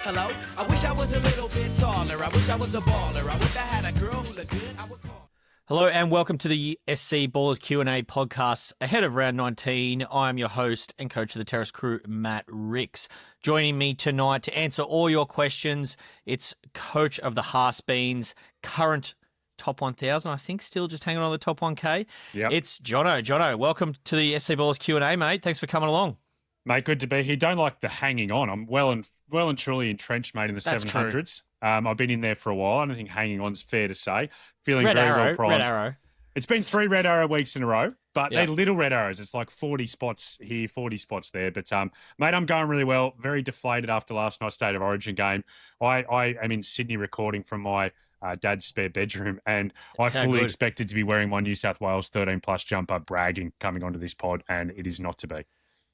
Hello, I wish I was a little bit taller. I wish I was a baller. I wish I had a girl who looked good. I would call. Hello and welcome to the SC Ballers Q&A podcast ahead of round 19. I'm your host and coach of the Terrace crew, Matt Ricks. Joining me tonight to answer all your questions, it's coach of the Haas-Beans, current top 1,000, I think, still just hanging on the top 1K. Yep. It's Jono. Jono, welcome to the SC Ballers Q&A, mate. Thanks for coming along. Mate, good to be here. Don't like the hanging on. I'm well and truly entrenched, mate, in the That's 700s. I've been in there for a while. I don't think hanging on's fair to say. Feeling Red very arrow, well primed. Red arrow. It's been 3 red arrow weeks in a row, but Yep. they're little red arrows. It's like 40 spots here, 40 spots there. But, mate, I'm going really well. Very deflated after last night's State of Origin game. I am in Sydney recording from my dad's spare bedroom, and I fully expected to be wearing my New South Wales 13-plus jumper, bragging, coming onto this pod, and it is not to be.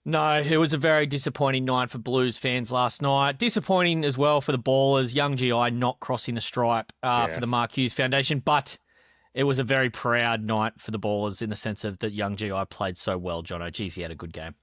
No, it was a very disappointing night for Blues fans last night. Disappointing as well for the Ballers. Young GI not crossing the stripe for the Mark Hughes Foundation, but it was a very proud night for the Ballers in the sense of that Young GI played so well, Jono. Geez, he had a good game.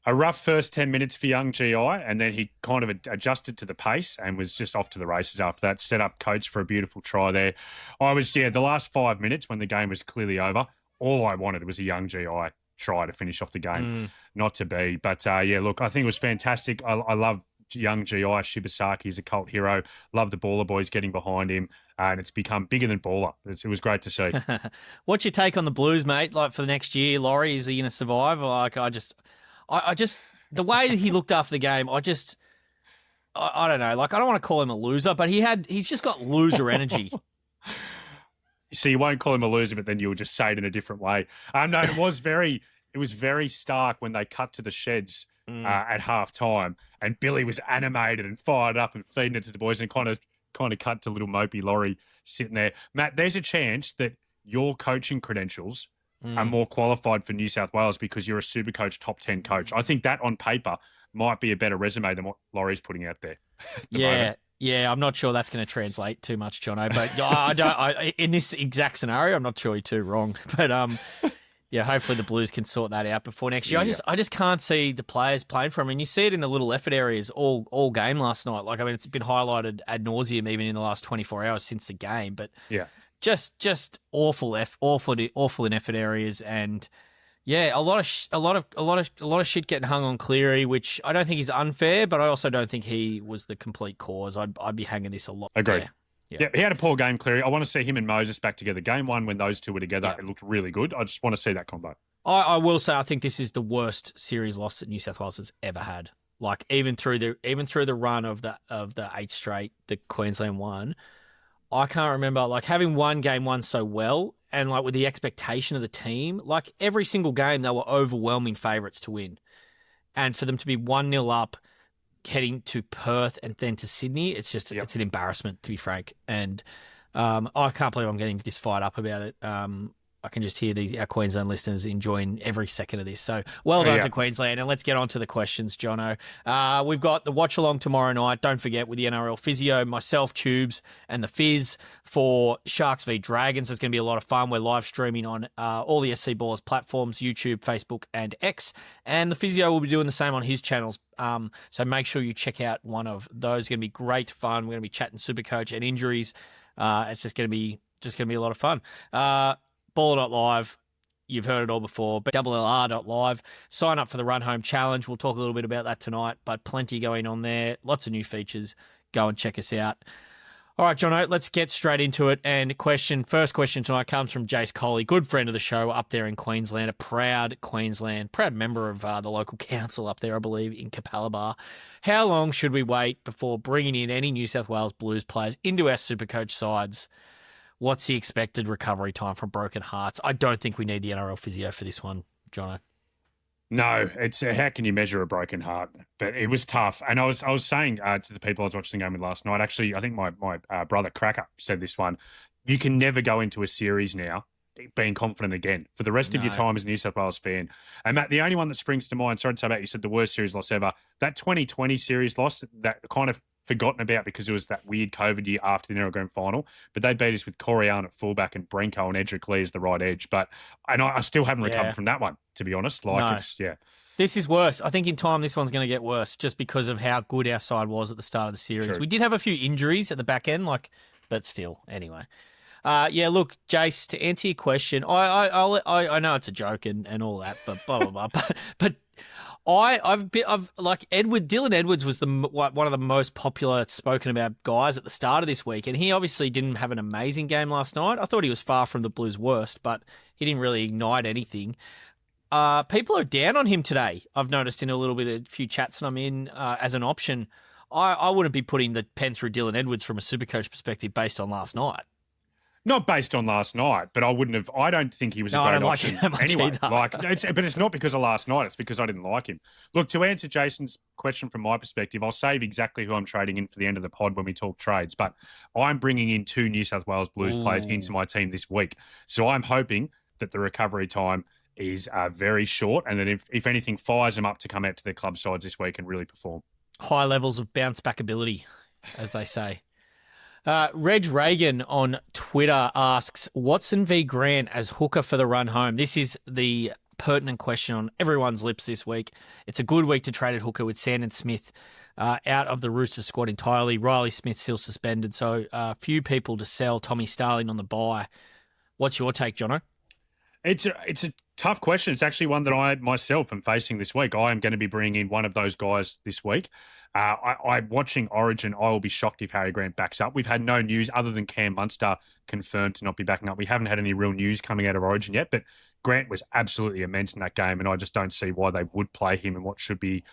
A rough first 10 minutes for Young GI, and then he kind of adjusted to the pace and was just off to the races after that. Set up Coates for a beautiful try there. The last 5 minutes when the game was clearly over, all I wanted was a Young GI try to finish off the game. Not to be. But, look, I think it was fantastic. I love Young GI. Shibasaki is a cult hero. Love the Baller boys getting behind him, and it's become bigger than Baller. It was great to see. What's your take on the Blues, mate? Like for the next year, Laurie, is he going to survive? Like I just, the way that he looked after the game, I don't know. Like I don't want to call him a loser, but he's just got loser energy. So you won't call him a loser, but then you'll just say it in a different way. No, it was very stark when they cut to the sheds at half time, and Billy was animated and fired up and feeding it to the boys, and kind of cut to little mopey Laurie sitting there. Matt, there's a chance that your coaching credentials are more qualified for New South Wales because you're a SuperCoach top 10 coach. I think that on paper might be a better resume than what Laurie's putting out there. Yeah, I'm not sure that's going to translate too much, Jono. But in this exact scenario, I'm not sure you're too wrong. But hopefully the Blues can sort that out before next year. I just can't see the players playing for him. And you see it in the little effort areas all game last night. Like, I mean, it's been highlighted ad nauseum even in the last 24 hours since the game. But just awful in effort areas, and a lot of shit getting hung on Cleary, which I don't think is unfair, but I also don't think he was the complete cause. I'd be hanging this a lot. Agreed. Yeah, he had a poor game, Cleary. I want to see him and Moses back together. Game 1, when those two were together, it looked really good. I just want to see that combo. I will say I think this is the worst series loss that New South Wales has ever had. Like even through the run of the 8 straight, the Queensland one, I can't remember like having won game 1 so well, and like with the expectation of the team, like every single game they were overwhelming favourites to win, and for them to be 1-0 up, heading to Perth and then to Sydney, it's just it's an embarrassment, to be frank. And I can't believe I'm getting this fired up about it. I can just hear our Queensland listeners enjoying every second of this. So well done to Queensland. And let's get on to the questions, Jono. We've got the watch along tomorrow night. Don't forget, with the NRL Physio, myself, Tubes, and the Fizz for Sharks v Dragons. It's going to be a lot of fun. We're live streaming on all the SC Ballers platforms, YouTube, Facebook, and X. And the Physio will be doing the same on his channels. So make sure you check out one of those. It's going to be great fun. We're going to be chatting SuperCoach and injuries. It's just going to be a lot of fun. Baller.live, you've heard it all before, but LLR.live. Sign up for the Run Home Challenge. We'll talk a little bit about that tonight, but plenty going on there. Lots of new features. Go and check us out. All right, Jono, let's get straight into it. And first question tonight comes from Jace Coley, good friend of the show up there in Queensland, a proud member of the local council up there, I believe, in Capalaba. How long should we wait before bringing in any New South Wales Blues players into our SuperCoach sides? What's the expected recovery time from broken hearts? I don't think we need the NRL Physio for this one, Jono. No, it's how can you measure a broken heart? But it was tough. And I was saying to the people I was watching the game with last night, actually, I think my brother Cracker said this one, you can never go into a series now being confident again for the rest of your time as a New South Wales fan. And Matt, the only one that springs to mind, sorry to say about, you said the worst series loss ever, that 2020 series loss that kind of forgotten about because it was that weird COVID year after the NRL Grand Final. But they beat us with Corey Allen at fullback and Brenko and Edric Lee as the right edge. But I still haven't recovered from that one, to be honest. This is worse. I think in time this one's going to get worse just because of how good our side was at the start of the series. True. We did have a few injuries at the back end, but still, anyway. Look, Jace, to answer your question, I know it's a joke and all that, but blah blah blah. But I've like Dylan Edwards was one of the most popular spoken about guys at the start of this week, and he obviously didn't have an amazing game last night. I thought he was far from the Blues' worst, but he didn't really ignite anything. People are down on him today. I've noticed in a few chats that I'm in as an option. I wouldn't be putting the pen through Dylan Edwards from a Supercoach perspective based on last night. Not based on last night, but I wouldn't have. I don't think he was a great option anyway. But it's not because of last night. It's because I didn't like him. Look, to answer Jason's question from my perspective, I'll save exactly who I'm trading in for the end of the pod when we talk trades. But I'm bringing in 2 New South Wales Blues players into my team this week, so I'm hoping that the recovery time is very short, and that if anything, fires them up to come out to their club sides this week and really perform. High levels of bounce back ability, as they say. Reg Reagan on Twitter asks, Watson v Grant as hooker for the run home. This is the pertinent question on everyone's lips this week. It's a good week to trade at hooker with Sandon Smith out of the Roosters squad entirely. Riley Smith still suspended, so few people to sell. Tommy Starling on the bye. What's your take, Jono? It's a tough question. It's actually one that I myself am facing this week. I am going to be bringing in one of those guys this week. I'm watching Origin. I will be shocked if Harry Grant backs up. We've had no news other than Cam Munster confirmed to not be backing up. We haven't had any real news coming out of Origin yet, but Grant was absolutely immense in that game, and I just don't see why they would play him in what should be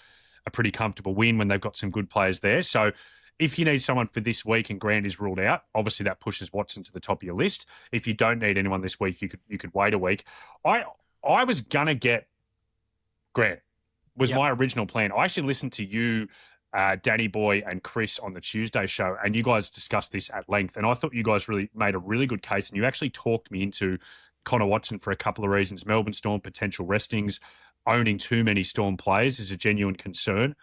a pretty comfortable win when they've got some good players there. So if you need someone for this week and Grant is ruled out, obviously that pushes Watson to the top of your list. If you don't need anyone this week, you could wait a week. I was going to get Grant, was my original plan. I actually listened to you, Danny Boy and Chris on the Tuesday show, and you guys discussed this at length, and I thought you guys really made a really good case, and you actually talked me into Connor Watson for a couple of reasons. Melbourne Storm potential restings, owning too many Storm players is a genuine concern,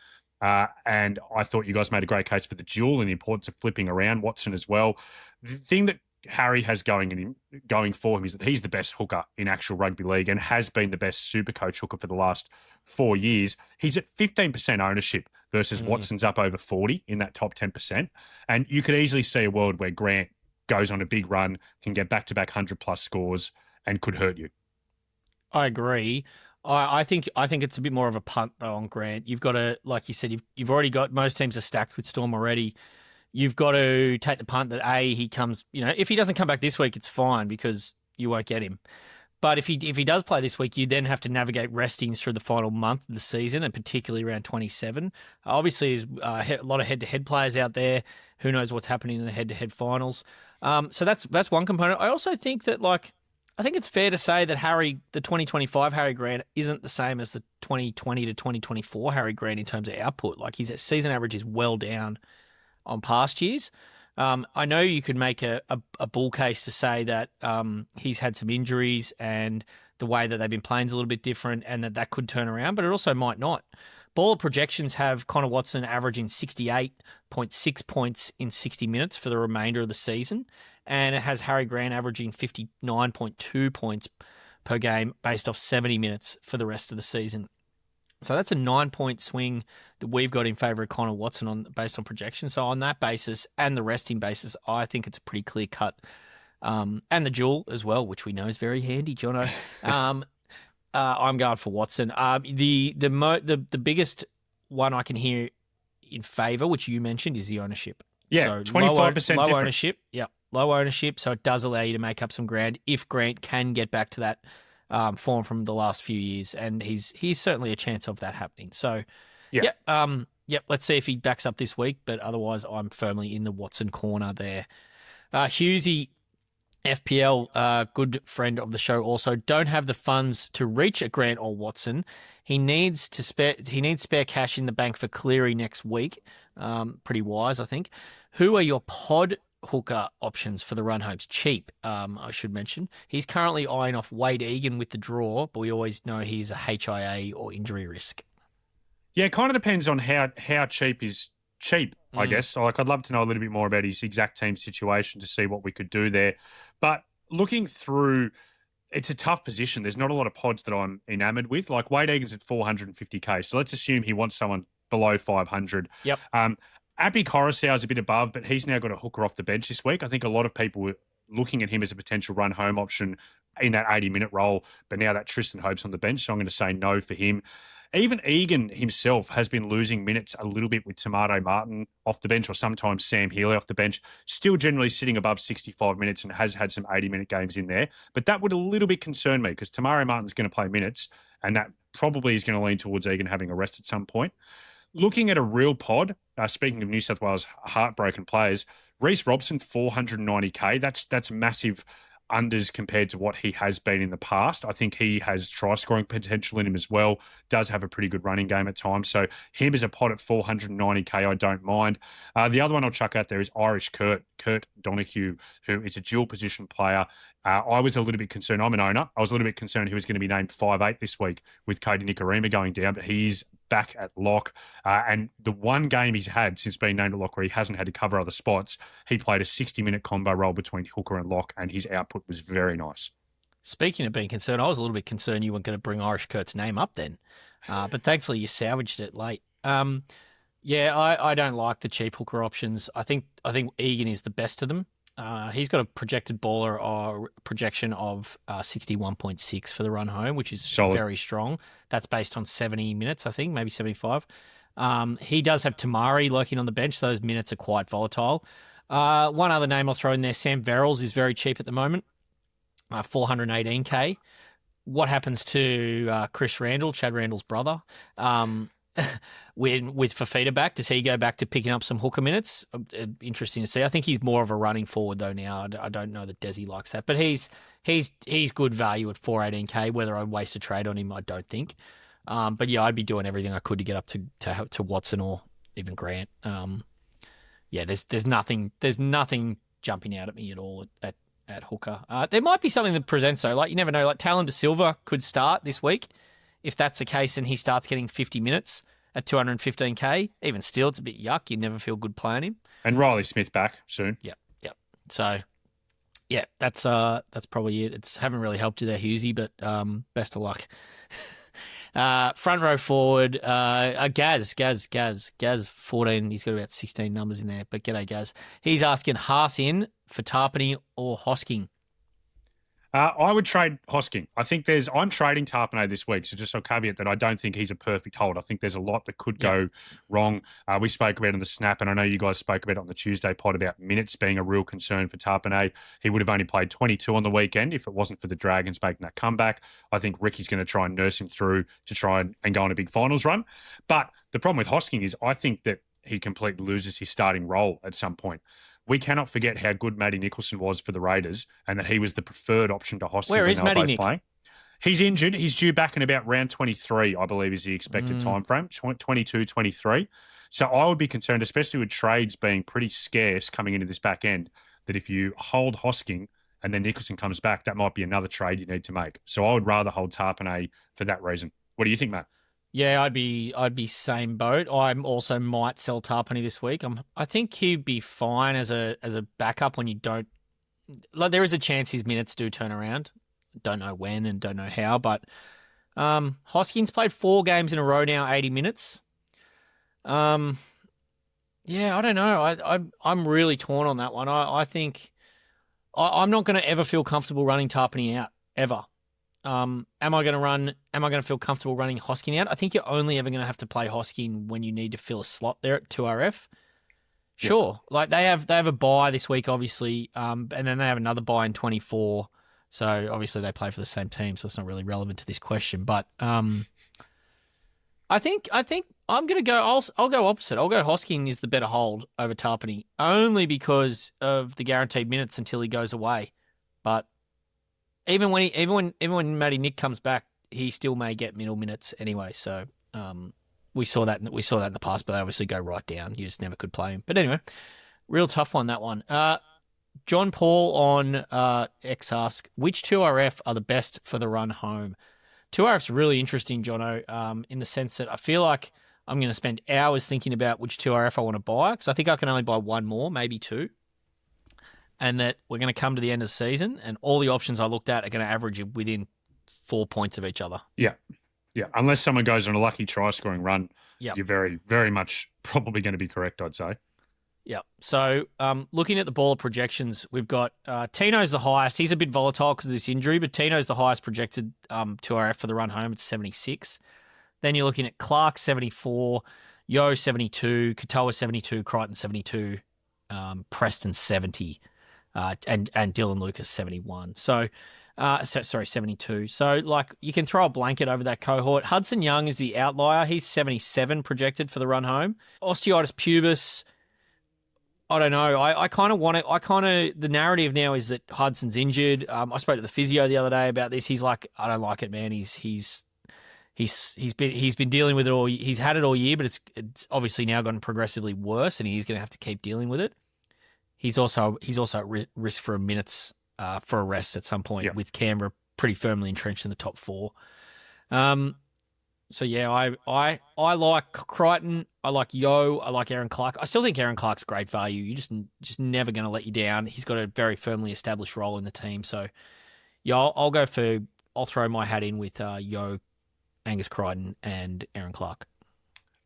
and I thought you guys made a great case for the duel and the importance of flipping around Watson as well. The thing that Harry has going for him is that he's the best hooker in actual rugby league and has been the best Supercoach hooker for the last 4 years. He's at 15% ownership versus Watson's up over 40 in that top 10%. And you could easily see a world where Grant goes on a big run, can get back-to-back 100-plus scores, and could hurt you. I agree. I think it's a bit more of a punt, though, on Grant. You've got to, like you said, you've already got, most teams are stacked with Storm already. You've got to take the punt that, he comes, if he doesn't come back this week, it's fine because you won't get him. But if he does play this week, you then have to navigate restings through the final month of the season, and particularly around 27. Obviously, there's a lot of head-to-head players out there. Who knows what's happening in the head-to-head finals? So that's one component. I also think that, I think it's fair to say that the 2025 Harry Grant isn't the same as the 2020 to 2024 Harry Grant in terms of output. His season average is well down on past years. I know you could make a bull case to say that he's had some injuries and the way that they've been playing is a little bit different and that could turn around, but it also might not. Baller projections have Connor Watson averaging 68.6 points in 60 minutes for the remainder of the season, and it has Harry Grant averaging 59.2 points per game based off 70 minutes for the rest of the season. So that's a 9-point swing that we've got in favour of Connor Watson based on projections. So on that basis and the resting basis, I think it's a pretty clear cut. And the duel as well, which we know is very handy, Jono. I'm going for Watson. The biggest one I can hear in favour, which you mentioned, is the ownership. Yeah, so 25% low difference. Ownership. Yeah, low ownership. So it does allow you to make up some ground if Grant can get back to that form from the last few years, and he's certainly a chance of that happening. So, let's see if he backs up this week, but otherwise I'm firmly in the Watson corner there. Hughesy, FPL, good friend of the show, also don't have the funds to reach a Grant or Watson. He needs spare cash in the bank for Cleary next week. Pretty wise, I think. Who are your pod hooker options for the run homes? Cheap, I should mention. He's currently eyeing off Wade Egan with the draw, but we always know he's a HIA or injury risk. Yeah, it kind of depends on how cheap is cheap I guess. Like, I'd love to know a little bit more about his exact team situation to see what we could do there. But looking through, it's a tough position. There's not a lot of pods that I'm enamored with. Like, Wade Egan's at 450K. So let's assume he wants someone below 500. Yep. Appy Coruscant is a bit above, but he's now got a hooker off the bench this week. I think a lot of people were looking at him as a potential run home option in that 80-minute role, but now that Tristan Hope's on the bench, so I'm going to say no for him. Even Egan himself has been losing minutes a little bit with Tomato Martin off the bench, or sometimes Sam Healy off the bench, still generally sitting above 65 minutes and has had some 80-minute games in there. But that would a little bit concern me because Tomato Martin's going to play minutes, and that probably is going to lean towards Egan having a rest at some point. Looking at a real pod, speaking of New South Wales heartbroken players, Reece Robson, 490K. That's massive unders compared to what he has been in the past. I think he has try-scoring potential in him as well, does have a pretty good running game at times. So him as a pod at 490K, I don't mind. The other one I'll chuck out there is Irish Kurt Donahue, who is a dual position player. I was a little bit concerned. I'm an owner. I was a little bit concerned he was going to be named 5'8" this week with Cody Nikorima going down, but he's back at lock. And the one game he's had since being named at lock where he hasn't had to cover other spots, he played a 60-minute combo role between hooker and lock, and his output was very nice. Speaking of being concerned, I was a little bit concerned you weren't going to bring Irish Kurt's name up then. But thankfully you salvaged it late. Yeah, I don't like the cheap hooker options. I think Egan is the best of them. He's got a projected baller or projection of 61.6 for the run home, which is solid. Very strong. That's based on 70 minutes, I think, maybe 75. He does have Tamari lurking on the bench, so those minutes are quite volatile. One other name I'll throw in there, Sam Verrills is very cheap at the moment, 418K. What happens to Chris Randall, Chad Randall's brother? With Fafita back, does he go back to picking up some hooker minutes? Interesting to see. I think he's more of a running forward though now. I don't know that Desi likes that, but he's good value at 418K. Whether I'd waste a trade on him, I don't think. But yeah, I'd be doing everything I could to get up to Watson or even Grant. Yeah, there's nothing jumping out at me at all at hooker. There might be something that presents though. Like you never know. Like Talon De Silva could start this week. If that's the case and he starts getting 50 minutes at 215K, even still, it's a bit yuck. You never feel good playing him. And Riley Smith back soon. Yep. So, yeah, that's probably it. It's haven't really helped you there, Hughesy, but best of luck. Front row forward, Gaz 14. He's got about 16 numbers in there, but g'day, Gaz. He's asking Haas in for Tarpany or Hosking. I would trade Hosking. I'm trading Tarpany this week, so just a caveat that I don't think he's a perfect hold. I think there's a lot that could go wrong. We spoke about it on the snap, and I know you guys spoke about it on the Tuesday pod about minutes being a real concern for Tarpany. He would have only played 22 on the weekend if it wasn't for the Dragons making that comeback. I think Ricky's going to try and nurse him through to try and go on a big finals run. But the problem with Hosking is I think that he completely loses his starting role at some point. We cannot forget how good Matty Nicholson was for the Raiders and that he was the preferred option to Hosking. Where is Matty Nick? Playing. He's injured. He's due back in about round 23, I believe, is the expected time frame, 22, 23. So I would be concerned, especially with trades being pretty scarce coming into this back end, that if you hold Hosking and then Nicholson comes back, that might be another trade you need to make. So I would rather hold Tarpany for that reason. What do you think, Matt? Yeah, I'd be same boat. I also might sell Tarpany this week. I think he'd be fine as a backup when you don't. Like there is a chance his minutes do turn around. Don't know when and don't know how, but Hoskins played 4 games in a row now, 80 minutes. Yeah, I don't know. I'm really torn on that one. I think I'm not going to ever feel comfortable running Tarpany out ever. Am I going to feel comfortable running Hosking out? I think you're only ever going to have to play Hosking when you need to fill a slot there at 2RF. Sure. Yep. Like they have a bye this week, obviously, and then they have another bye in 24. So obviously they play for the same team, so it's not really relevant to this question. But I think I'm going to go. I'll go opposite. I'll go Hosking is the better hold over Tarpany, only because of the guaranteed minutes until he goes away. But even when Matty Nick comes back, he still may get middle minutes anyway. So we saw that in the past, but they obviously go right down. You just never could play him. But anyway, real tough one, that one. John Paul on X ask, which 2RF are the best for the run home? 2RF's really interesting, Jono, in the sense that I feel like I'm going to spend hours thinking about which 2RF I want to buy because I think I can only buy one more, maybe two. And that we're going to come to the end of the season and all the options I looked at are going to average within 4 points of each other. Yeah. Yeah. Unless someone goes on a lucky try-scoring run, you're very, very much probably going to be correct, I'd say. Yeah. So looking at the baller projections, we've got Tino's the highest. He's a bit volatile because of this injury, but Tino's the highest projected 2RF for the run home. It's 76. Then you're looking at Clark 74, Yo 72, Katoa 72, Crichton 72, Preston 70, and Dylan Lucas 71. So, sorry, 72. So, like, you can throw a blanket over that cohort. Hudson Young is the outlier. He's 77 projected for the run home. Osteitis pubis, I don't know. I kind of want it. The narrative now is that Hudson's injured. I spoke to the physio the other day about this. He's like, I don't like it, man. He's been dealing with it all. He's had it all year, but it's obviously now gotten progressively worse, and he's going to have to keep dealing with it. He's also at risk for minutes for a rest at some point with Canberra pretty firmly entrenched in the top four. So yeah, I like Crichton. I like Yo. I like Aaron Clark. I still think Aaron Clark's great value. You just never going to let you down. He's got a very firmly established role in the team. So yeah, I'll throw my hat in with Yo, Angus Crichton, and Aaron Clark.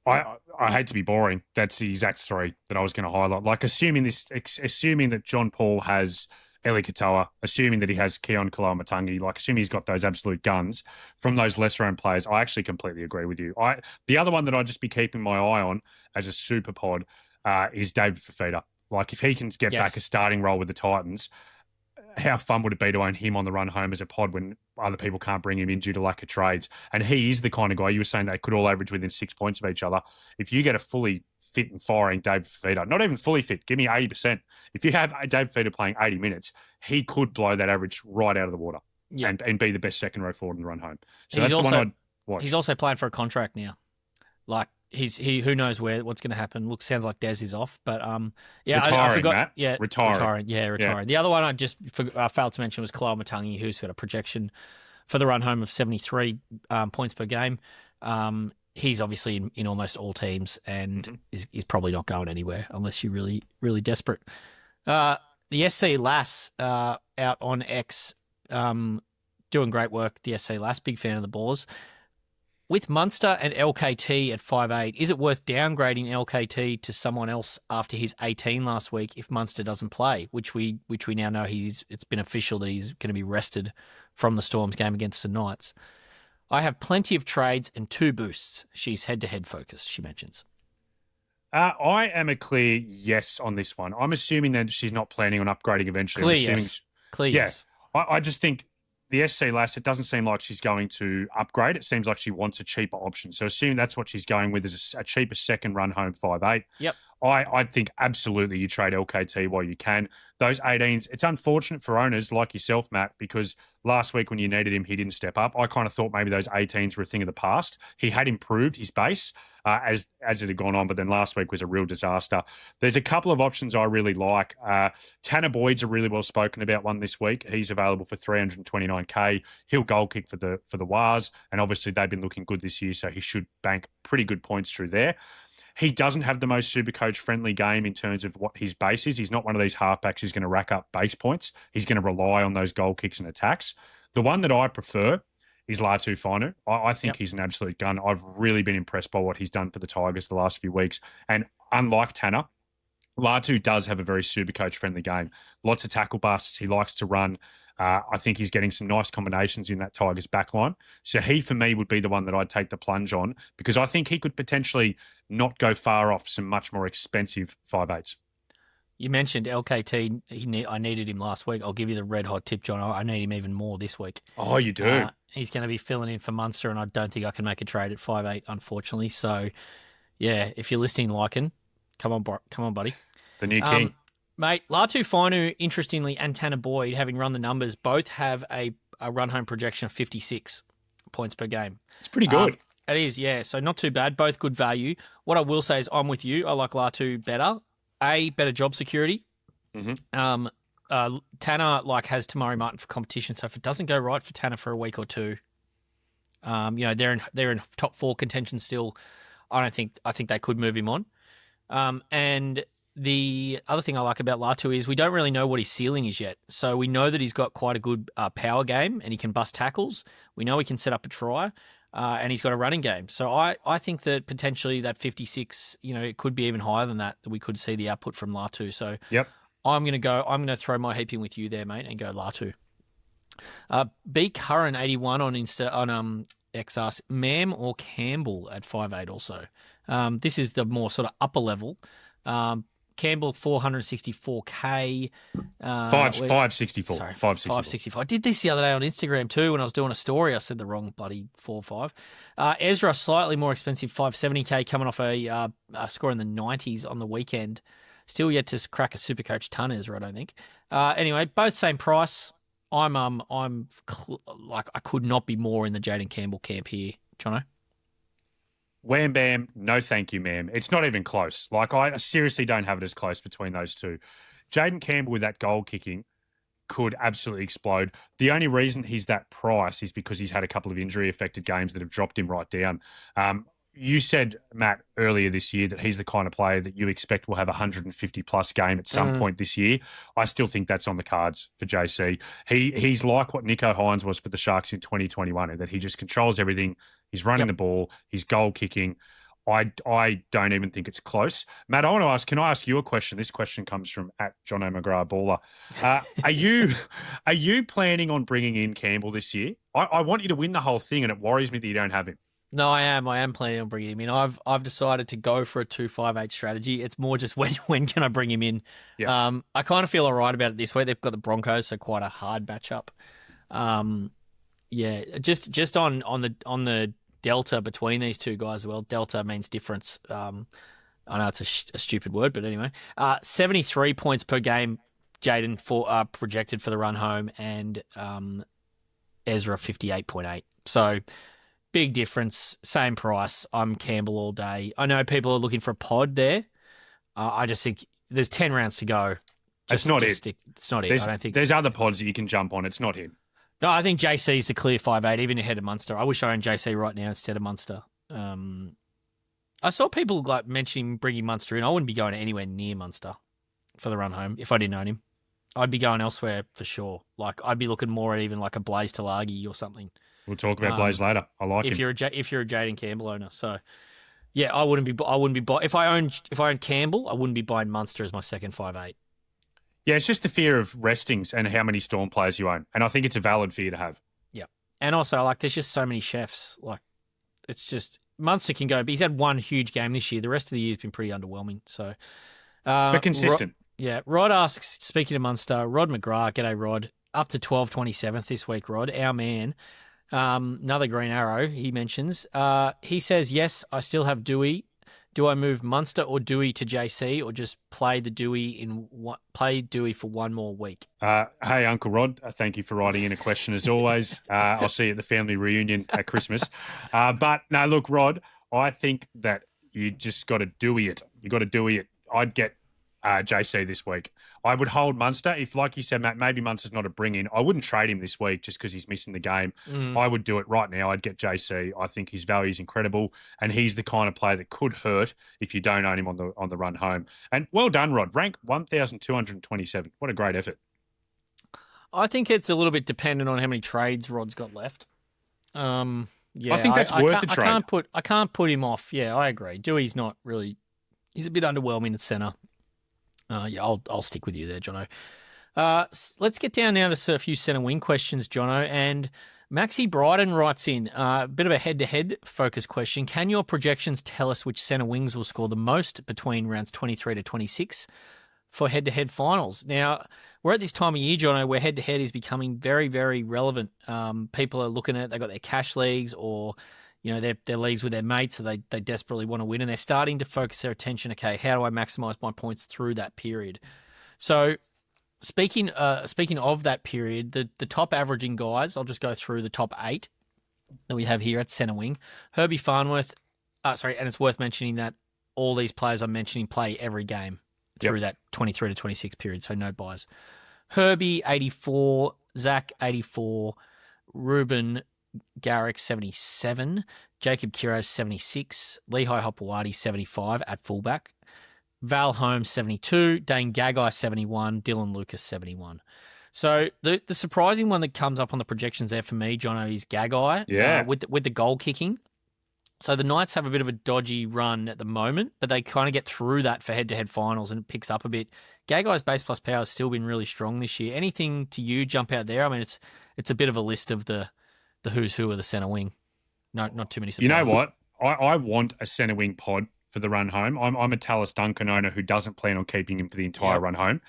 I hate to be boring. That's the exact three that I was going to highlight. Like assuming that John Paul has Eli Katoa, assuming that he has Keon Kaloamatangi, like assuming he's got those absolute guns from those lesser-owned players, I actually completely agree with you. The other one that I'd just be keeping my eye on as a super pod is David Fifita. Like if he can get back a starting role with the Titans, how fun would it be to own him on the run home as a pod when other people can't bring him in due to lack of trades? And he is the kind of guy, you were saying they could all average within 6 points of each other. If you get a fully fit and firing David Fifita, not even fully fit, give me 80%. If you have David Fifita playing 80 minutes, he could blow that average right out of the water and be the best second row forward in the run home. So that's the one I'd watch. He's also playing for a contract now. Like he who knows what's going to happen. Look, sounds like Des is off, but retiring, I forgot. Matt. Yeah, retiring. Yeah. The other one I just failed to mention was Kaloamatangi, who's got a projection for the run home of 73 points per game. He's obviously in almost all teams and is probably not going anywhere unless you're really, really desperate. The SC Lass out on X doing great work. The SC Lass, big fan of the ballrs. With Munster and LKT at 5'8", is it worth downgrading LKT to someone else after his 18 last week if Munster doesn't play, which we now know it's been official that he's going to be rested from the Storms game against the Knights. I have plenty of trades and 2 boosts. She's head-to-head focused, she mentions. I am a clear yes on this one. I'm assuming that she's not planning on upgrading eventually. Clear yes. I just think the SC Lass, it doesn't seem like she's going to upgrade. It seems like she wants a cheaper option. So assume that's what she's going with is a cheaper second run home 5'8". Yep. I think absolutely you trade LKT while you can. Those 18s, it's unfortunate for owners like yourself, Matt, because last week when you needed him, he didn't step up. I kind of thought maybe those 18s were a thing of the past. He had improved his base as it had gone on, but then last week was a real disaster. There's a couple of options I really like. Tanner Boyd's a really well spoken about one this week. He's available for 329K. He'll goal kick for the Wars, and obviously they've been looking good this year, so he should bank pretty good points through there. He doesn't have the most SuperCoach friendly game in terms of what his base is. He's not one of these halfbacks who's going to rack up base points. He's going to rely on those goal kicks and attacks. The one that I prefer is Latu Fainu. I think he's an absolute gun. I've really been impressed by what he's done for the Tigers the last few weeks. And unlike Tanner, Latu does have a very SuperCoach friendly game. Lots of tackle busts. He likes to run. I think he's getting some nice combinations in that Tigers backline. So he, for me, would be the one that I'd take the plunge on because I think he could potentially not go far off some much more expensive 5'8s. You mentioned LKT. I needed him last week. I'll give you the red hot tip, John. I need him even more this week. Oh, you do? He's going to be filling in for Munster, and I don't think I can make a trade at 5'8", unfortunately. So, yeah, if you're listening, Lycan, come on, buddy. The new king. Mate, Latu Fainu, interestingly, and Tanner Boyd, having run the numbers, both have a run-home projection of 56 points per game. It's pretty good. It is, yeah. So not too bad. Both good value. What I will say is I'm with you. I like Latu better. Better job security. Mm-hmm. Tanner has Tamari Martin for competition. So if it doesn't go right for Tanner for a week or two, they're in top 4 contention still. I think they could move him on. And the other thing I like about Latu is we don't really know what his ceiling is yet. So we know that he's got quite a good power game and he can bust tackles. We know he can set up a try. And he's got a running game. So I think that potentially that 56, it could be even higher than that we could see the output from Latu. So yep. I'm going to throw my heaping with you there, mate, and go Latu. B Curran 81 on X asks, Mam or Campbell at 5'8" also. This is the more sort of upper level. Campbell 464K. 564. Sorry, 564. I did this the other day on Instagram too when I was doing a story. I said the wrong bloody 4-5. Ezra slightly more expensive, 570K, coming off a score in the 90s on the weekend. Still yet to crack a SuperCoach ton, Ezra, I don't think. Anyway, both same price. I could not be more in the Jaden Campbell camp here, Jono. Wham bam, no thank you, ma'am. It's not even close. I seriously don't have it as close between those two. Jaden Campbell with that goal kicking could absolutely explode. The only reason he's that price is because he's had a couple of injury-affected games that have dropped him right down. You said, Matt, earlier this year that he's the kind of player that you expect will have a 150-plus game at some point this year. I still think that's on the cards for JC. He's like what Nico Hines was for the Sharks in 2021, in that he just controls everything. He's running the ball. He's goal kicking. I don't even think it's close. Matt, can I ask you a question? This question comes from @Jono McGrath Baller. Are you planning on bringing in Campbell this year? I want you to win the whole thing, and it worries me that you don't have him. No, I am planning on bringing him in. I've decided to go for a 2-5-8 strategy. It's more just when can I bring him in? Yeah. I kind of feel all right about it this week. They've got the Broncos, so quite a hard matchup. Just on the delta between these two guys as well. Delta means difference. I know it's a stupid word, but anyway. 73 points per game, Jaden projected for the run home, and Ezra 58.8. So big difference, same price. I'm Campbell all day. I know people are looking for a pod there. I just think there's 10 rounds to go. It's not it. It's not it. I don't think there's other pods that you can jump on. It's not him. No, I think JC is the clear 5'8", even ahead of Munster. I wish I owned JC right now instead of Munster. I saw people mentioning bringing Munster in. I wouldn't be going anywhere near Munster for the run home if I didn't own him. I'd be going elsewhere for sure. I'd be looking more at even like a Blaze Talagi or something. We'll talk about Blaze later. I like him. If you're a Jaden Campbell owner, so yeah, I wouldn't be. If I owned Campbell, I wouldn't be buying Munster as my second 5'8". Yeah, it's just the fear of restings and how many Storm players you own, and I think it's a valid fear to have. Yeah, and also there's just so many chefs. It's just Munster can go, but he's had one huge game this year. The rest of the year's been pretty underwhelming. So, but consistent. Rod asks, speaking of Munster, Rod McGrath, g'day Rod, up to 12/27th this week. Rod, our man. Another green arrow, he mentions. He says, yes, I still have Dewey. Do I move Munster or Dewey to JC, or just play Dewey for one more week? Hey, Uncle Rod, thank you for writing in a question as always. I'll see you at the family reunion at Christmas. But no, look, Rod, I think that you just got to Dewey it. You got to Dewey it. I'd get JC this week. I would hold Munster. If, like you said, Matt, maybe Munster's not a bring-in, I wouldn't trade him this week just because he's missing the game. I would do it right now. I'd get JC. I think his value is incredible, and he's the kind of player that could hurt if you don't own him on the run home. And well done, Rod. Rank 1,227. What a great effort. I think it's a little bit dependent on how many trades Rod's got left. I think that's worth a trade. I can't put him off. Yeah, I agree. Dewey's not really. He's a bit underwhelming at centre. I'll stick with you there, Jono. Let's get down now to a few centre wing questions, Jono. And Maxi Bryden writes in a bit of a head-to-head focus question. Can your projections tell us which centre wings will score the most between rounds 23 to 26 for head-to-head finals? Now, we're at this time of year, Jono, where head-to-head is becoming very, very relevant. People are looking at it. They've got their cash leagues or their leagues with their mates, so they desperately want to win, and they're starting to focus their attention, okay, how do I maximise my points through that period? So speaking of that period, the top averaging guys, I'll just go through the top 8 that we have here at centre wing. Herbie Farnworth, and it's worth mentioning that all these players I'm mentioning play every game through that 23 to 26 period, so no buys. Herbie, 84, Zach, 84, Ruben, Garrick, 77, Jacob Kiros 76, Lehigh Hopewadi 75 at fullback, Val Holmes 72, Dane Gagai 71, Dylan Lucas 71. So the surprising one that comes up on the projections there for me, Jono, is Gagai with the goal kicking. So the Knights have a bit of a dodgy run at the moment, but they kind of get through that for head-to-head finals and it picks up a bit. Gagai's base plus power has still been really strong this year. Anything to you jump out there? I mean, it's a bit of a list of the who's who of the centre wing. No, not too many surprises. You know what? I want a centre wing pod for the run home. I'm a Tallis Duncan owner who doesn't plan on keeping him for the entire run home.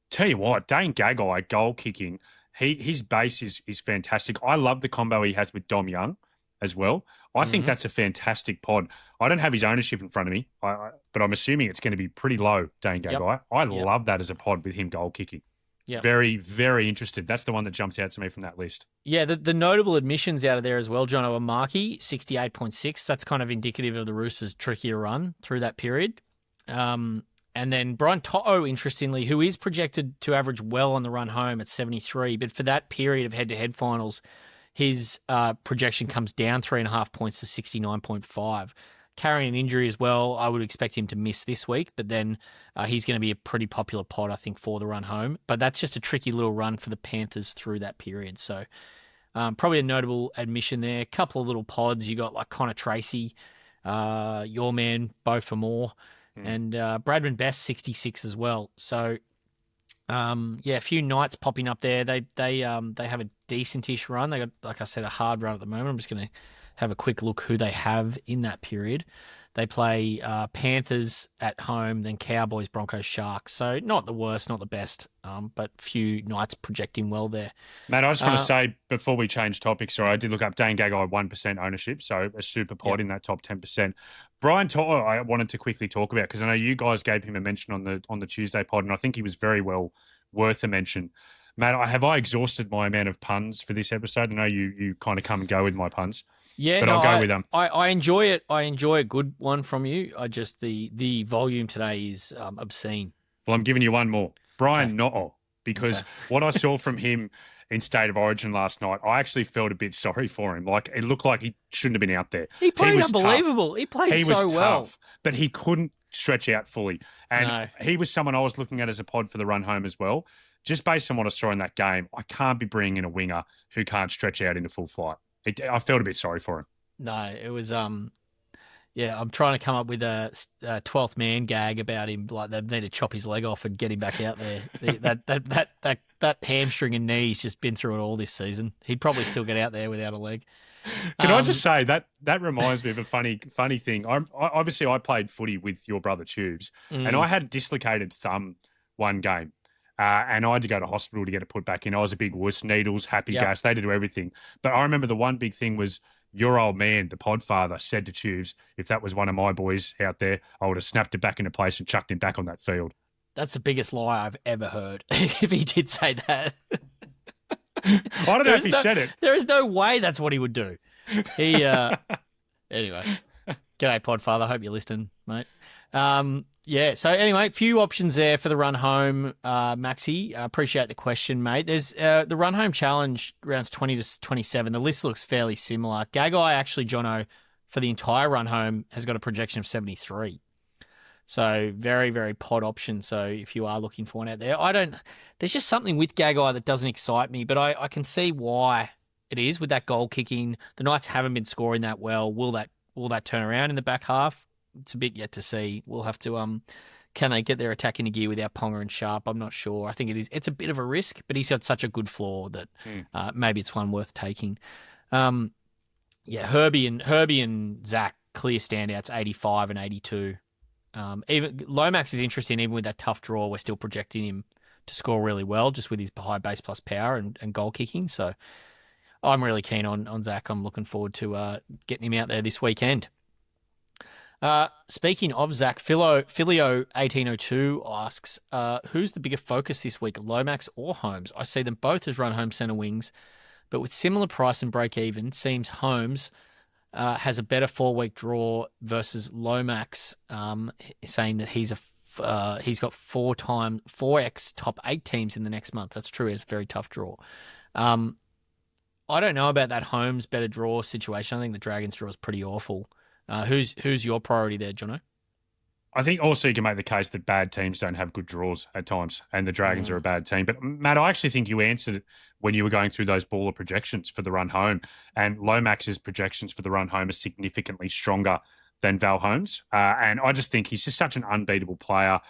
Tell you what, Dane Gagai, goal kicking, his base is fantastic. I love the combo he has with Dom Young as well. I think that's a fantastic pod. I don't have his ownership in front of me, but I'm assuming it's going to be pretty low, Dane Gagai. I love that as a pod with him goal kicking. Yep. Very, very interested. That's the one that jumps out to me from that list. Yeah, the notable admissions out of there as well, Jono, are Markey, 68.6. That's kind of indicative of the Roosters' trickier run through that period. And then Brian To'o, interestingly, who is projected to average well on the run home at 73, but for that period of head-to-head finals, his projection comes down 3.5 points to 69.5. Carrying an injury as well, I would expect him to miss this week, but then he's going to be a pretty popular pod, I think, for the run home. But that's just a tricky little run for the Panthers through that period. So probably a notable admission there. A couple of little pods. You got like Connor Tracy, your man, Beau Fermor, and Bradman Best, 66 as well. So a few Knights popping up there. They have a decentish run. They got, like I said, a hard run at the moment. I'm just going to have a quick look who they have in that period. They play Panthers at home, then Cowboys, Broncos, Sharks. So not the worst, not the best, but few Knights projecting well there. Matt, I just want to say before we change topics, I did look up Dane Gagai 1% ownership, so a super pod in that top 10%. Brian To'o, I wanted to quickly talk about because I know you guys gave him a mention on the Tuesday pod, and I think he was very well worth a mention. Matt, have I exhausted my amount of puns for this episode? I know you kind of come and go with my puns. Yeah, but I'll go with them. I enjoy it. I enjoy a good one from you. I just the volume today is obscene. Well, I'm giving you one more. Brian No'o, because what I saw from him in State of Origin last night, I actually felt a bit sorry for him. Like, it looked like he shouldn't have been out there. He played unbelievable. Tough. He played so well. But he couldn't stretch out fully. And he was someone I was looking at as a pod for the run home as well. Just based on what I saw in that game, I can't be bringing in a winger who can't stretch out into full flight. I felt a bit sorry for him. No, it was I'm trying to come up with a 12th man gag about him. Like, they need to chop his leg off and get him back out there. that hamstring and knee, he's just been through it all this season. He'd probably still get out there without a leg. Can I just say that reminds me of a funny thing. Obviously, I played footy with your brother Tubes, and I had a dislocated thumb one game. And I had to go to hospital to get it put back in. I was a big wuss, needles, happy gas. They had to do everything. But I remember the one big thing was your old man, the podfather, said to Tubes, if that was one of my boys out there, I would have snapped it back into place and chucked him back on that field. That's the biggest lie I've ever heard, if he did say that. I don't know if he said it. There is no way that's what he would do. He anyway. G'day, podfather. Hope you're listening, mate. So anyway, few options there for the run home, Maxi. I appreciate the question, mate. There's the run home challenge, rounds 20 to 27. The list looks fairly similar. Gagai, actually, Jono, for the entire run home, has got a projection of 73. So very, very pod option. So if you are looking for one out there, there's just something with Gagai that doesn't excite me, but I can see why it is with that goal kicking. The Knights haven't been scoring that well. Will that turn around in the back half? It's a bit yet to see. We'll have to can they get their attack into gear without Ponga and Sharp? I'm not sure. I think it's a bit of a risk, but he's got such a good floor that maybe it's one worth taking. Herbie and Zach, clear standouts, 85 and 82. Even Lomax is interesting. Even with that tough draw, we're still projecting him to score really well, just with his high base plus power and goal kicking. So I'm really keen on Zach. I'm looking forward to getting him out there this weekend. Speaking of Zach, Filio1802 asks, who's the bigger focus this week, Lomax or Holmes? I see them both as run home centre wings, but with similar price and break even, seems Holmes has a better 4-week draw versus Lomax, saying that he's got 4x top 8 teams in the next month. That's true. It's a very tough draw. I don't know about that Holmes better draw situation. I think the Dragons draw is pretty awful. Who's your priority there, Jono? I think also you can make the case that bad teams don't have good draws at times, and the Dragons are a bad team. But Matt, I actually think you answered it when you were going through those baller projections for the run home, and Lomax's projections for the run home are significantly stronger than Val Holmes. And I just think he's just such an unbeatable player.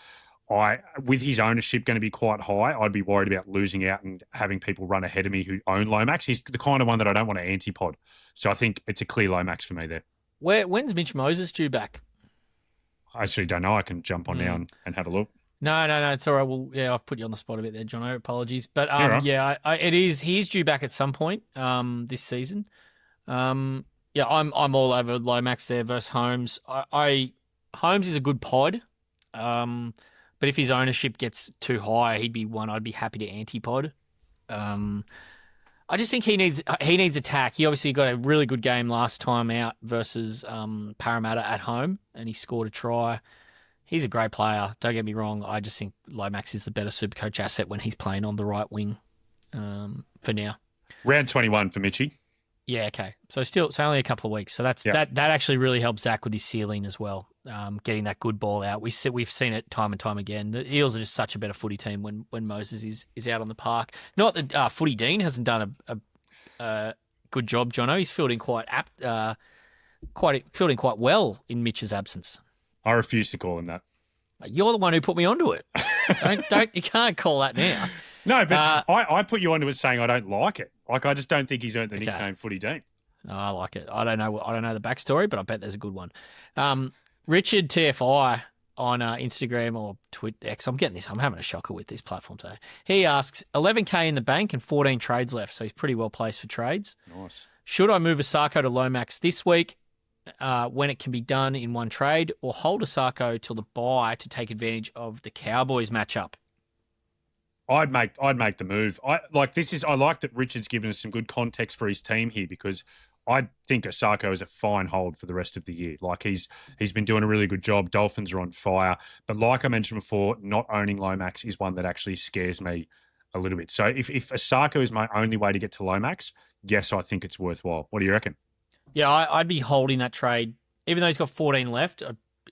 With his ownership going to be quite high, I'd be worried about losing out and having people run ahead of me who own Lomax. He's the kind of one that I don't want to antipod. So I think it's a clear Lomax for me there. When's Mitch Moses due back? I actually don't know. I can jump on now and have a look. No, it's all right. Well, yeah, I've put you on the spot a bit there, Jono. Apologies, but Right. it is. He's due back at some point this season. Yeah, I'm all over Lomax there versus Holmes. Holmes is a good pod, but if his ownership gets too high, he'd be one I'd be happy to anti-pod. I just think he needs attack. He obviously got a really good game last time out versus Parramatta at home, and he scored a try. He's a great player. Don't get me wrong. I just think Lomax is the better SuperCoach asset when he's playing on the right wing for now. Round 21 for Mitchie. Yeah, okay. So only a couple of weeks. So that actually really helps Zach with his ceiling as well, getting that good ball out. We've seen it time and time again. The Eels are just such a better footy team when Moses is out on the park. Not that Footy Dean hasn't done a good job, Jono. He's fielding quite well in Mitch's absence. I refuse to call him that. You're the one who put me onto it. You can't call that now. No, but I put you onto it saying I don't like it. Like, I just don't think he's earned the nickname Footy Dean. No, I like it. I don't know the backstory, but I bet there's a good one. Richard TFI on Instagram or Twitter X. I'm having a shocker with these platforms. He asks, 11K in the bank and 14 trades left, so he's pretty well placed for trades. Nice. Should I move Asako to Lomax this week when it can be done in one trade, or hold Asako till the bye to take advantage of the Cowboys matchup? I'd make the move. I like that Richard's given us some good context for his team here, because I think Osako is a fine hold for the rest of the year. Like, he's been doing a really good job. Dolphins are on fire. But like I mentioned before, not owning Lomax is one that actually scares me a little bit. So if Osako is my only way to get to Lomax, yes, I think it's worthwhile. What do you reckon? Yeah, I'd be holding that trade. Even though he's got 14 left,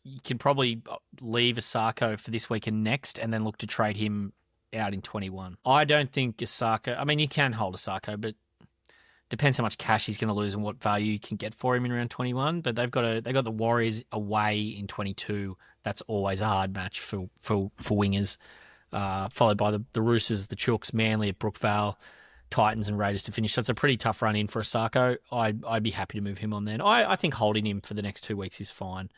you can probably leave Osako for this week and next and then look to trade him out in 21. I don't think Osako... I mean, you can hold Osako, but depends how much cash he's going to lose and what value you can get for him in round 21. But they've got the Warriors away in 22. That's always a hard match for wingers. Followed by the Roosters, the Chooks, Manly at Brookvale, Titans and Raiders to finish. So it's a pretty tough run in for Osako. I'd be happy to move him on then. I think holding him for the next 2 weeks is fine.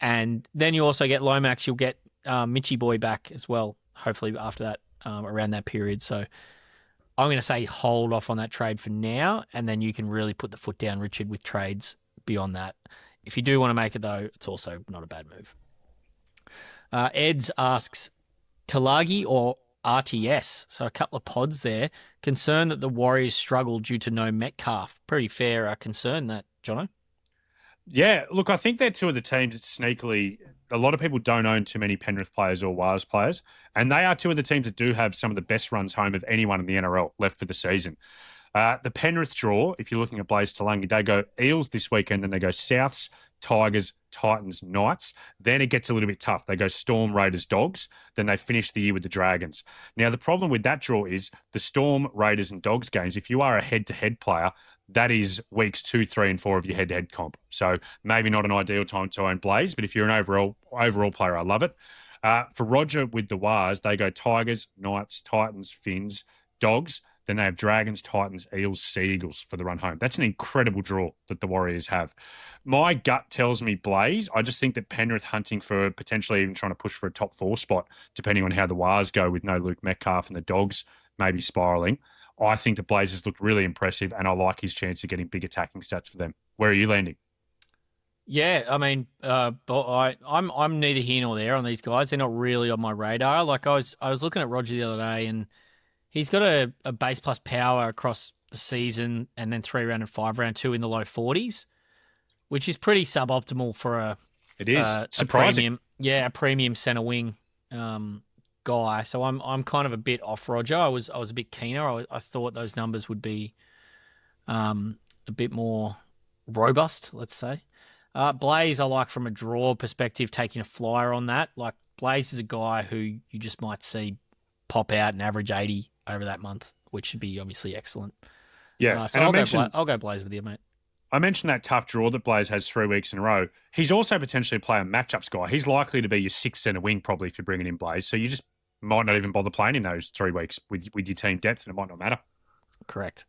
And then you also get Lomax. You'll get Mitchie Boy back as well, hopefully after that, around that period. So I'm going to say hold off on that trade for now, and then you can really put the foot down, Richard, with trades beyond that. If you do want to make it, though, it's also not a bad move. Eds asks, Talagi or RTS? So a couple of pods there. Concerned that the Warriors struggle due to no Metcalf. Pretty fair concern, that, Jono. Yeah, look, I think they're two of the teams that sneakily... A lot of people don't own too many Penrith players or Wars players, and they are two of the teams that do have some of the best runs home of anyone in the NRL left for the season. The Penrith draw, if you're looking at Blaze Talangi, they go Eels this weekend, then they go Souths, Tigers, Titans, Knights. Then it gets a little bit tough. They go Storm, Raiders, Dogs. Then they finish the year with the Dragons. Now, the problem with that draw is the Storm, Raiders, and Dogs games, if you are a head-to-head player, that is weeks 2, 3, and 4 of your head-to-head comp. So maybe not an ideal time to own Blaze, but if you're an overall player, I love it. For Roger with the Wars, they go Tigers, Knights, Titans, Finns, Dogs. Then they have Dragons, Titans, Eels, Sea Eagles for the run home. That's an incredible draw that the Warriors have. My gut tells me Blaze. I just think that Penrith hunting for potentially even trying to push for a top 4 spot, depending on how the Wars go with no Luke Metcalf and the Dogs maybe spiralling. I think the Blazers looked really impressive, and I like his chance of getting big attacking stats for them. Where are you landing? Yeah, I mean, I'm neither here nor there on these guys. They're not really on my radar. Like I was looking at Roger the other day, and he's got a base plus power across the season, and then 3 round and 5 round 2 in the low 40s, which is pretty suboptimal for a surprising. A premium center wing guy. So I'm kind of a bit off Roger. I was a bit keener. I thought those numbers would be a bit more robust, let's say. Blaze, I like from a draw perspective, taking a flyer on that. Like, Blaze is a guy who you just might see pop out and average 80 over that month, which should be obviously excellent. Yeah, So I'll go Blaze with you, mate. I mentioned that tough draw that Blaze has 3 weeks in a row. He's also potentially a player matchups guy. He's likely to be your 6th centre wing probably if you're bringing in Blaze. So you just might not even bother playing in those 3 weeks with your team depth, and it might not matter. Correct.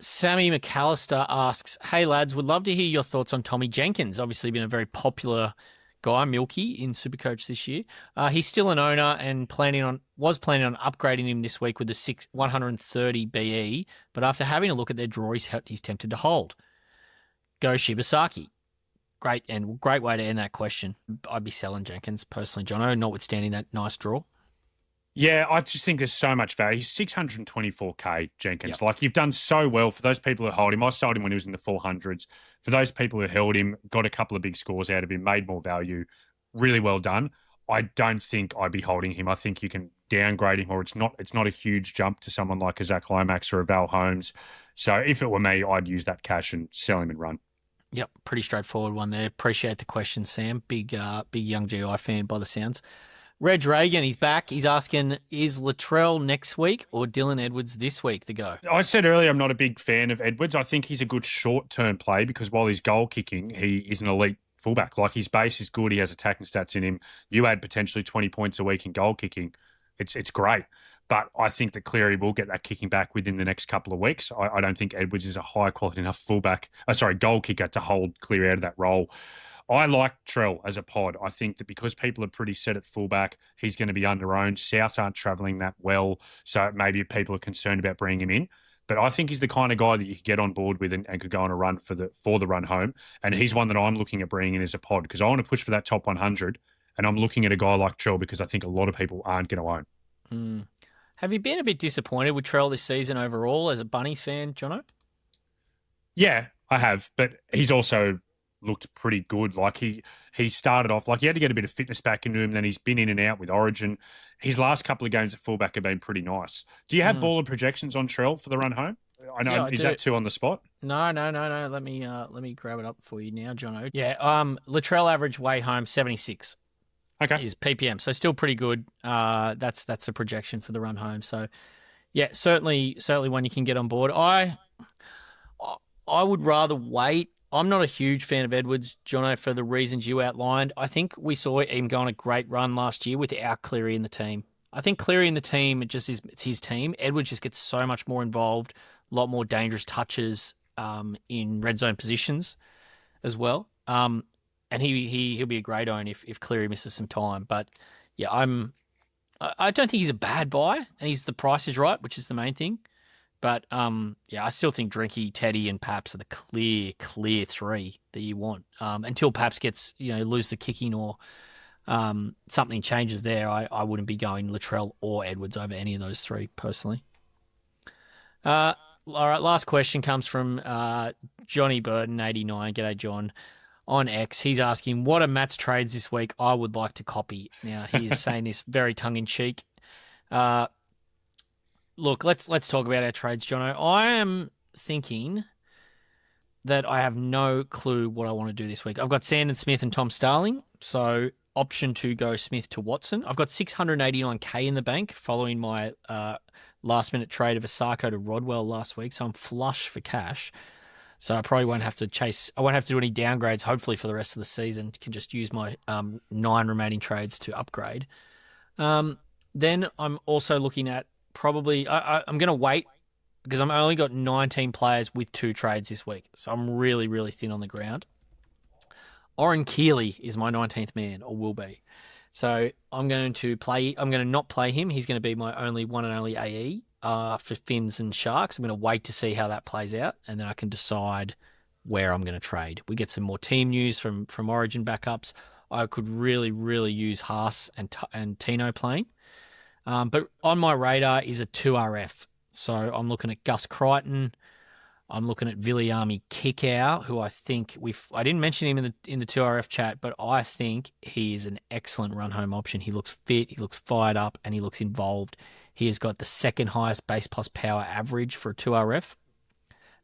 Sammy McAllister asks, "Hey lads, would love to hear your thoughts on Tommy Jenkins. Obviously been a very popular guy, Milky, in SuperCoach this year. He's still an owner and was planning on upgrading him this week with the 130 BE, but after having a look at their draw, he's tempted to hold. Go Shibasaki." Great way to end that question. I'd be selling Jenkins personally, Jono, notwithstanding that nice draw. Yeah, I just think there's so much value. He's 624K, Jenkins. Yep. Like, you've done so well for those people who hold him. I sold him when he was in the 400s. For those people who held him, got a couple of big scores out of him, made more value. Really well done. I don't think I'd be holding him. I think you can downgrade him, or it's not a huge jump to someone like a Zach Lomax or a Val Holmes. So if it were me, I'd use that cash and sell him and run. Yep, pretty straightforward one there. Appreciate the question, Sam. Big young GI fan by the sounds. Reg Reagan, he's back. He's asking, is Latrell next week or Dylan Edwards this week the go? I said earlier I'm not a big fan of Edwards. I think he's a good short-term play because while he's goal kicking, he is an elite fullback. Like, his base is good. He has attacking stats in him. You add potentially 20 points a week in goal kicking. It's great. But I think that Cleary will get that kicking back within the next couple of weeks. I don't think Edwards is a high-quality enough goal kicker to hold Cleary out of that role. I like Trell as a pod. I think that because people are pretty set at fullback, he's going to be under-owned. Souths aren't travelling that well, so maybe people are concerned about bringing him in. But I think he's the kind of guy that you could get on board with and could go on a run for the run home. And he's one that I'm looking at bringing in as a pod because I want to push for that top 100, and I'm looking at a guy like Trell because I think a lot of people aren't going to own. Have you been a bit disappointed with Trell this season overall as a Bunnies fan, Jono? Yeah, I have, but he's also looked pretty good. Like, he started off, like, he had to get a bit of fitness back into him, then he's been in and out with Origin. His last couple of games at fullback have been pretty nice. Do you have baller projections on Trell for the run home? I know, is that 2 on the spot? No. Let me grab it up for you now, Jono. Yeah, Latrell average way home 76. Okay. Is PPM, so still pretty good. That's a projection for the run home. So, yeah, certainly one you can get on board. I would rather wait. I'm not a huge fan of Edwards, Jono, for the reasons you outlined. I think we saw him go on a great run last year without Cleary in the team. I think Cleary in the team, it's his team. Edwards just gets so much more involved, a lot more dangerous touches in red zone positions as well. And he'll be a great own if Cleary misses some time. But yeah, I don't think he's a bad buy, and the price is right, which is the main thing. But yeah, I still think Drinky, Teddy, and Paps are the clear 3 that you want. Until Paps gets lose the kicking or something changes there, I wouldn't be going Latrell or Edwards over any of those 3 personally. All right, last question comes from Johnny Burton 89. G'day, John. On X, he's asking, what are Matt's trades this week I would like to copy? Now, he is saying this very tongue-in-cheek. Look, let's talk about our trades, Jono. I am thinking that I have no clue what I want to do this week. I've got Sandon Smith and Tom Starling, so option to go Smith to Watson. I've got 689K in the bank following my last-minute trade of Asako to Rodwell last week, so I'm flush for cash. So I probably won't have to I won't have to do any downgrades, hopefully, for the rest of the season. Can just use my 9 remaining trades to upgrade. Then I'm also looking at probably, I'm going to wait because I've only got 19 players with 2 trades this week. So I'm really, really thin on the ground. Oren Keeley is my 19th man, or will be. So I'm going to not play him. He's going to be my one and only AE for Finns and Sharks. I'm going to wait to see how that plays out, and then I can decide where I'm going to trade. We get some more team news from Origin backups. I could really, really use Haas and Tino playing. But on my radar is a 2RF. So I'm looking at Gus Crichton. I'm looking at Viliami Kickow, who I think I didn't mention him in the 2RF chat, but I think he is an excellent run home option. He looks fit, he looks fired up, and he looks involved. He has got the second highest base plus power average for a 2RF.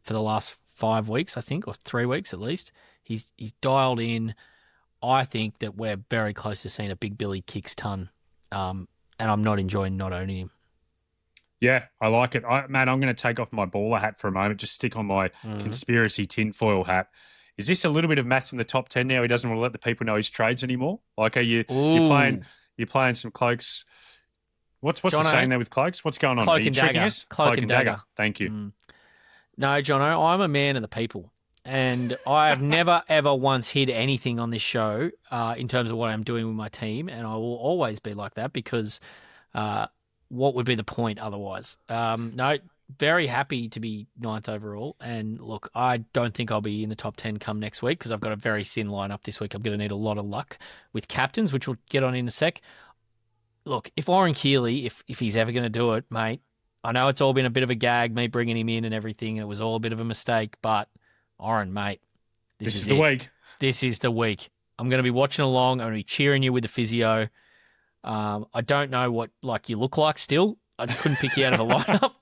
for the last 5 weeks, I think, or 3 weeks at least. He's dialed in. I think that we're very close to seeing a Big Billy kicks ton, and I'm not enjoying not owning him. Yeah, I like it. Matt, I'm going to take off my baller hat for a moment, just stick on my conspiracy tinfoil hat. Is this a little bit of Matt's in the top 10 now? He doesn't want to let the people know his trades anymore? Like, are you playing some cloaks? What's the saying there with cloaks? What's going on? Cloak are you and tricking dagger. us? Cloak and dagger. Thank you. No, Jono, I'm a man of the people. And I have never, ever once hid anything on this show in terms of what I'm doing with my team. And I will always be like that because what would be the point otherwise? No, very happy to be 9th overall. And look, I don't think I'll be in the top 10 come next week because I've got a very thin lineup this week. I'm going to need a lot of luck with captains, which we'll get on in a sec. Look, if Oren Keeley, if he's ever going to do it, mate, I know it's all been a bit of a gag, me bringing him in and everything. It was all a bit of a mistake, but Oren, mate, this is the week. This is the week. I'm going to be watching along. I'm going to be cheering you with the physio. I don't know what you look like still. I couldn't pick you out of a lineup.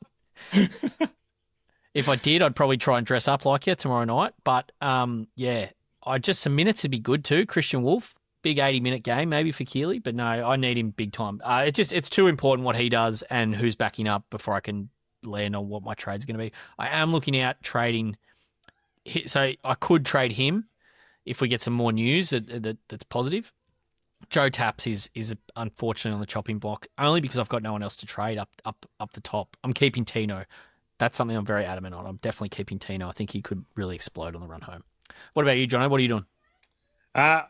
If I did, I'd probably try and dress up like you tomorrow night. But some minutes would be good too. Christian Wolf, big 80-minute game maybe for Keeley, but no, I need him big time. It's too important what he does and who's backing up before I can land on what my trade's going to be. I am looking out trading. So I could trade him if we get some more news that's positive. Joe Taps is unfortunately on the chopping block only because I've got no one else to trade up the top. I'm keeping Tino. That's something I'm very adamant on. I'm definitely keeping Tino. I think he could really explode on the run home. What about you, Jono? What are you doing?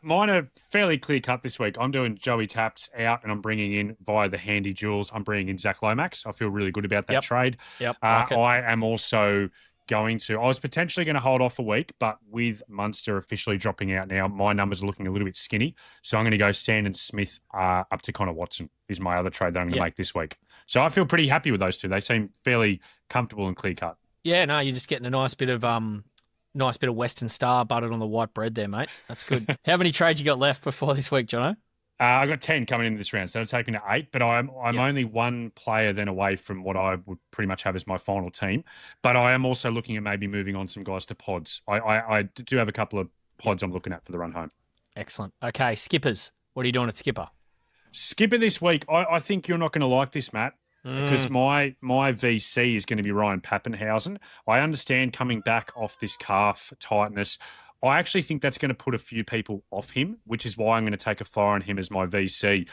Mine are fairly clear cut this week. I'm doing Joey Taps out and I'm bringing in via the handy jewels. I'm bringing in Zach Lomax. I feel really good about that trade. Yep. I am also I was potentially going to hold off a week, but with Munster officially dropping out now, my numbers are looking a little bit skinny. So I'm going to go Sandon Smith up to Connor Watson is my other trade that I'm going to make this week. So I feel pretty happy with those two. They seem fairly comfortable and clear cut. Yeah, no, you're just getting a nice bit of Western Star buttered on the white bread there, mate. That's good. How many trades you got left before this week, Jono? I got 10 coming into this round, so it'll take me to 8, but I'm only one player then away from what I would pretty much have as my final team. But I am also looking at maybe moving on some guys to pods. I do have a couple of pods I'm looking at for the run home. Excellent. Okay, skippers. What are you doing at skipper? Skipper this week, I think you're not going to like this, Matt, because my VC is going to be Ryan Pappenhausen. I understand coming back off this calf tightness. I actually think that's going to put a few people off him, which is why I'm going to take a flyer on him as my VC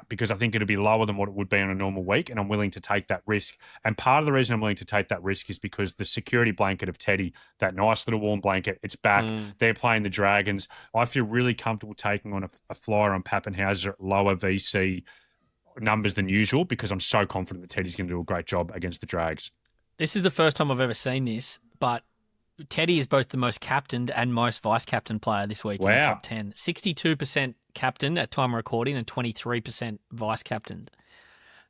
because I think it'll be lower than what it would be on a normal week, and I'm willing to take that risk. And part of the reason I'm willing to take that risk is because the security blanket of Teddy, that nice little warm blanket, it's back. They're playing the Dragons. I feel really comfortable taking on a flyer on Pappenhausen at lower VC numbers than usual because I'm so confident that Teddy's going to do a great job against the Drags. This is the first time I've ever seen this, but Teddy is both the most captained and most vice-captain player this week in the top 10. 62% captain at time of recording and 23% vice-captained.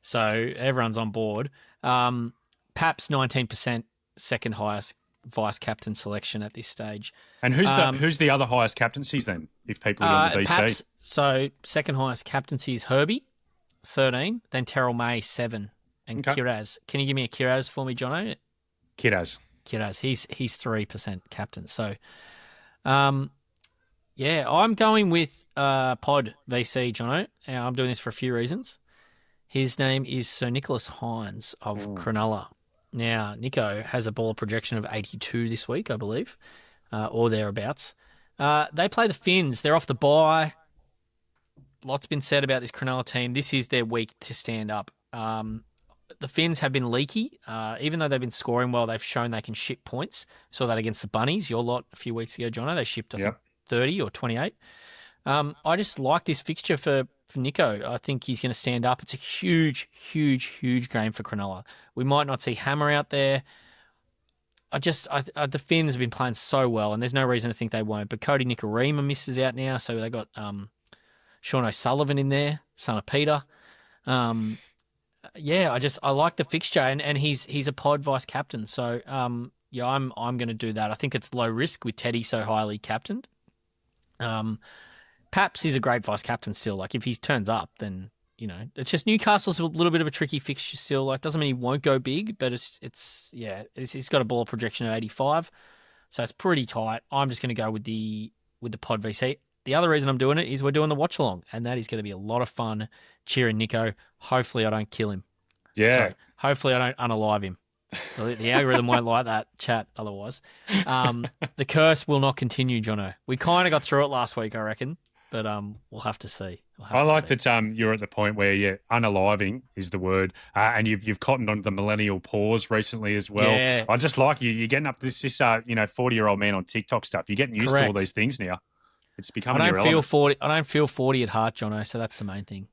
So everyone's on board. Paps, 19%, second highest vice-captain selection at this stage. And who's the other highest captaincies then, if people are on the VC? Paps, so second highest captaincy is Herbie, 13, then Terrell May, 7, and Kiraz. Can you give me a Kiraz for me, Jono? Kiraz, he's 3% captain. So, I'm going with Pod VC, Jono. Now, I'm doing this for a few reasons. His name is Sir Nicholas Hines of Cronulla. Now, Nico has a baller projection of 82 this week, I believe, or thereabouts. They play the Finns. They're off the bye. Lots been said about this Cronulla team. This is their week to stand up. The Finns have been leaky. Even though they've been scoring well, they've shown they can ship points. Saw that against the Bunnies, your lot, a few weeks ago, Jono. They shipped, I think, 30 or 28. I just like this fixture for Nico. I think he's going to stand up. It's a huge, huge, huge game for Cronulla. We might not see Hammer out there. The Finns have been playing so well, and there's no reason to think they won't. But Cody Nikorima misses out now, so they got Sean O'Sullivan in there, son of Peter. I like the fixture, and he's a pod vice captain. So I'm going to do that. I think it's low risk with Teddy so highly captained. Paps is a great vice captain still. Like if he turns up, then it's just Newcastle's a little bit of a tricky fixture still. Like, doesn't mean he won't go big, but it's got a ball projection of 85, so it's pretty tight. I'm just going to go with the pod VC. The other reason I'm doing it is we're doing the watch along, and that is going to be a lot of fun cheering Nico. Hopefully, I don't kill him. Yeah. Sorry, hopefully, I don't unalive him. The algorithm won't like that chat otherwise. The curse will not continue, Jono. We kind of got through it last week, I reckon, but we'll have to see. I like that you're at the point where unaliving is the word, and you've cottoned on the millennial pause recently as well. Yeah. I just like you're getting up to this 40-year-old man on TikTok stuff. You're getting used to all these things now. It's becoming I irrelevant. I don't feel 40 at heart, Jono, so that's the main thing.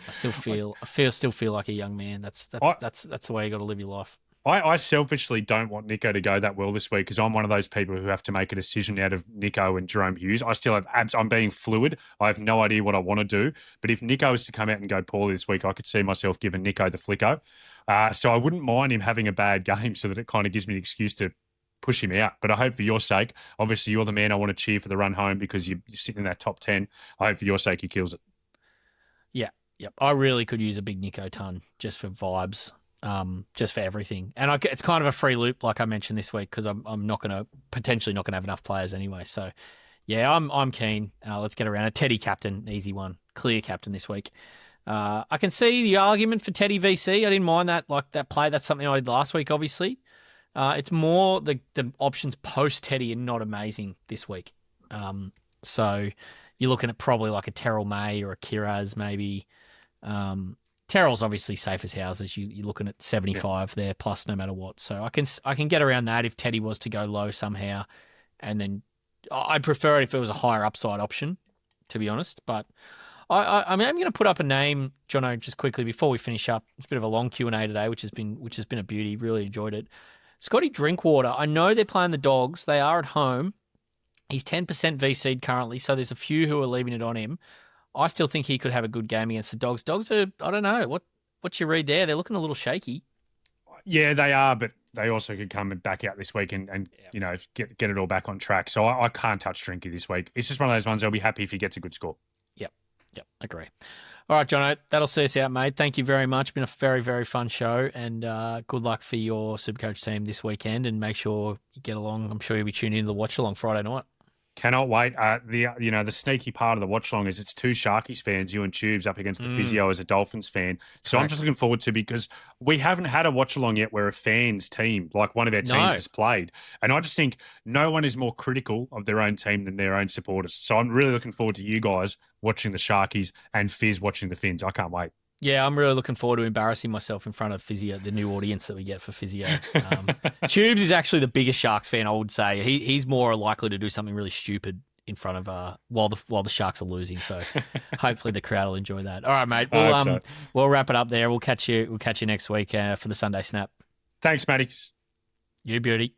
I still feel like a young man. That's the way you got to live your life. I selfishly don't want Nico to go that well this week because I'm one of those people who have to make a decision out of Nico and Jerome Hughes. I still have I'm being fluid. I have no idea what I want to do. But if Nico is to come out and go poorly this week, I could see myself giving Nico the flicko. So I wouldn't mind him having a bad game so that it kind of gives me an excuse to push him out. But I hope for your sake, obviously you're the man I want to cheer for the run home because you're sitting in that top 10. I hope for your sake he kills it. Yeah. Yep. I really could use a big Nico ton just for vibes. Just for everything, and it's kind of a free loop, like I mentioned this week, because I'm potentially not gonna have enough players anyway. So, yeah, I'm keen. Let's get around it. Teddy captain, easy one, clear captain this week. I can see the argument for Teddy VC. I didn't mind that, like that play. That's something I did last week. Obviously, it's more the options post Teddy are not amazing this week. So you're looking at probably like a Terrell May or a Kiraz maybe. Terrell's obviously safe as houses. You're looking at 75 there plus no matter what. So I can get around that if Teddy was to go low somehow, and then I'd prefer it if it was a higher upside option, to be honest. But I'm going to put up a name, Jono, just quickly before we finish up. It's a bit of a long Q&A today, which has been a beauty. Really enjoyed it. Scotty Drinkwater. I know they're playing the Dogs. They are at home. He's 10% VC'd currently, so there's a few who are leaving it on him. I still think he could have a good game against the Dogs. Dogs are, I don't know, what you read there? They're looking a little shaky. Yeah, they are, but they also could come back out this week and get it all back on track. So I can't touch Drinky this week. It's just one of those ones I'll be happy if he gets a good score. Yep, agree. All right, Jono, that'll see us out, mate. Thank you very much. Been a very, very fun show, and good luck for your SuperCoach team this weekend, and make sure you get along. I'm sure you'll be tuning in to the watch along Friday night. Cannot wait. The sneaky part of the watch along is it's two Sharkies fans, you and Tubes, up against the physio as a Dolphins fan. So I'm just looking forward to, because we haven't had a watch along yet where a fan's team, like one of their teams, has played. And I just think no one is more critical of their own team than their own supporters. So I'm really looking forward to you guys watching the Sharkies and Fizz watching the Fins. I can't wait. Yeah, I'm really looking forward to embarrassing myself in front of Physio, the new audience that we get for Physio. Tubes is actually the biggest Sharks fan, I would say. He's more likely to do something really stupid in front of while the Sharks are losing. So hopefully the crowd will enjoy that. All right, mate. We'll wrap it up there. We'll catch you next week for the Sunday Snap. Thanks, Matty. You beauty.